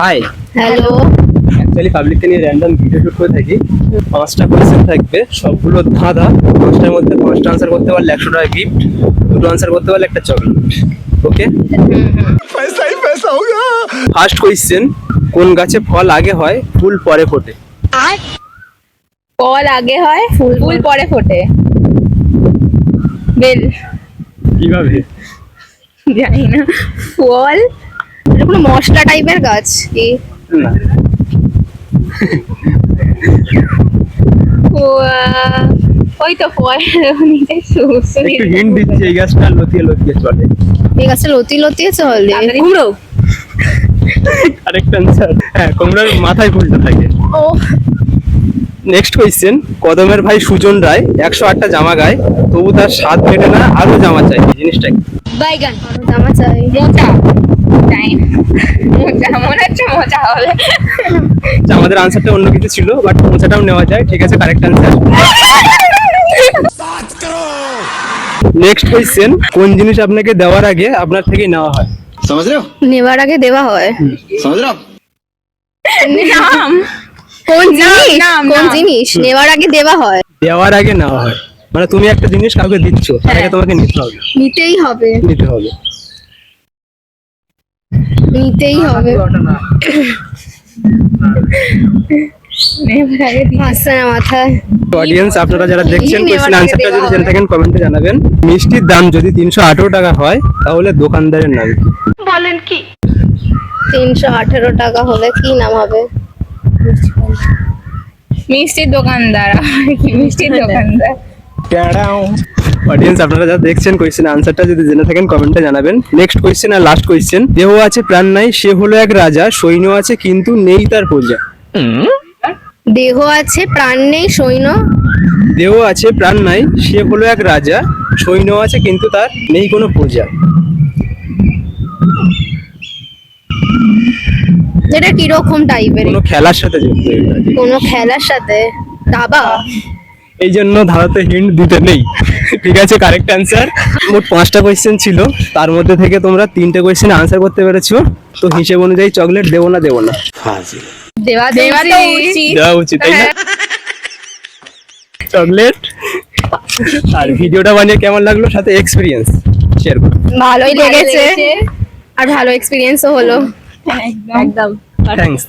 High. Hello. Actually পাবলিককে নিয়ে random video shoot করে থাকি। 5টা কোয়েশ্চেন থাকবে, সবগুলো ধাঁধা। 5টার মধ্যে 5টা আনসার করতে পারলে 100 টাকা গিফট, 2টো আনসার করতে পারলে একটা চকলেট। ওকে, पैसा ही पैसा होगा। ফার্স্ট কোয়েশ্চেন, কোন গাছে ফল আগে হয় ফুল পরে ফোটে? ফল আগে হয় ফুল পরে ফোটে। বেল। কিভাবে? জানি না। ফল এটা কোনো মশলা টাইপের গাছ কি? না, ওই তো ফল নিচে একটু হিন্ট দিচ্ছি, এই গাছটা লতিয়ে লতিয়ে চলে। এই গাছে লতিয়ে চলে। কুমড়ো। আরেকটা আনসার, হ্যাঁ, কুমড়োর মাথায় ফুলটা থাকে। ও নেক্সট কোয়েশ্চেন, কদমের ভাই সুজন রায় 108টা জামা গায়, তবু তার স্বাদ মেটে না, আরো জামা চাই। এই জিনিসটা কি? বাইগান। জামা চাই। মোচা। টাইম। মোচা মনে হচ্ছে মোচা হবে। আচ্ছা, আমাদের আনসারটা অন্য কিছু ছিল, বাট মোচাটাও নেওয়া যায়। ঠিক আছে, কারেক্ট আনসার। নেক্সট কোয়েশ্চেন, কোন জিনিস আপনাকে দেওয়ার আগে আপনার থেকে নেওয়া হয়? समझ रहे हो নেবার আগে দেওয়া হয়। समझ रहे हो आप? নাম। কোন জিনিস? কোন জিনিস নেবার আগে দেওয়া হয়? দেওয়ার আগে নেওয়া হয় মানে তুমি একটা জিনিস কাউকে দিচ্ছ, তার আগে তোমাকে নিতে হবে। নিতেই হবে। নিতে হবে। নিতেই হবে। নেবার আগে আসছে না মাথায়। অডিয়েন্স, আপনারা যারা দেখছেন, নেওয়ার কোয়েশ্চেন আগে আনসারটা দেওয়া যদি হবে। জেনে থাকেন কমেন্টে জানাবেন। মিষ্টির দাম যদি 318 টাকা হয়, তাহলে দোকানদারের নাম কি? 318 টাকা হলে কি নাম হবে? মিষ্টির দোকানদার। মিষ্টির দোকানদার। অডিয়েন্স, আপনারা যারা দেখছেন, কোয়েশ্চেন আনসারটা যদি জেনে থাকেন কমেন্টে জানাবেন। নেক্সট কোয়েশ্চেন আর লাস্ট কোয়েশ্চেন, দেহ আছে প্রাণ নাই, সে হলো এক রাজা, সৈন্য আছে কিন্তু নেই তার প্রজা। দেহ আছে প্রাণ নেই সৈন্য। দেহ আছে প্রাণ নাই, সে হলো এক রাজা, সৈন্য আছে কিন্তু তার নেই কোনো প্রজা। এটা কিরকম টাইপের? কোনো খেলার সাথে যুক্ত এটা। কোনো খেলার সাথে? দাবা। এই জন্য ধারাতে হিন্ট দিতে নেই। ঠিক আছে, কারেক্ট অ্যান্সার। মোট 5টা কোয়েশ্চেন ছিল, তার মধ্যে থেকে তোমরা 3টে কোয়েশ্চেন আনসার করতে পেরেছো। তো হিসেব অনুযায়ী চকলেট দেবো না? দেওয়া তো উচিত। দেওয়া উচিত, তাই না? চকলেট। আর ভিডিওটা বানিয়ে কেমন লাগলো, সাথে এক্সপিরিয়েন্স শেয়ার করো। ভালোই লেগেছে আর ভালো এক্সপিরিয়েন্সও হলো। একদম। থ্যাঙ্কস।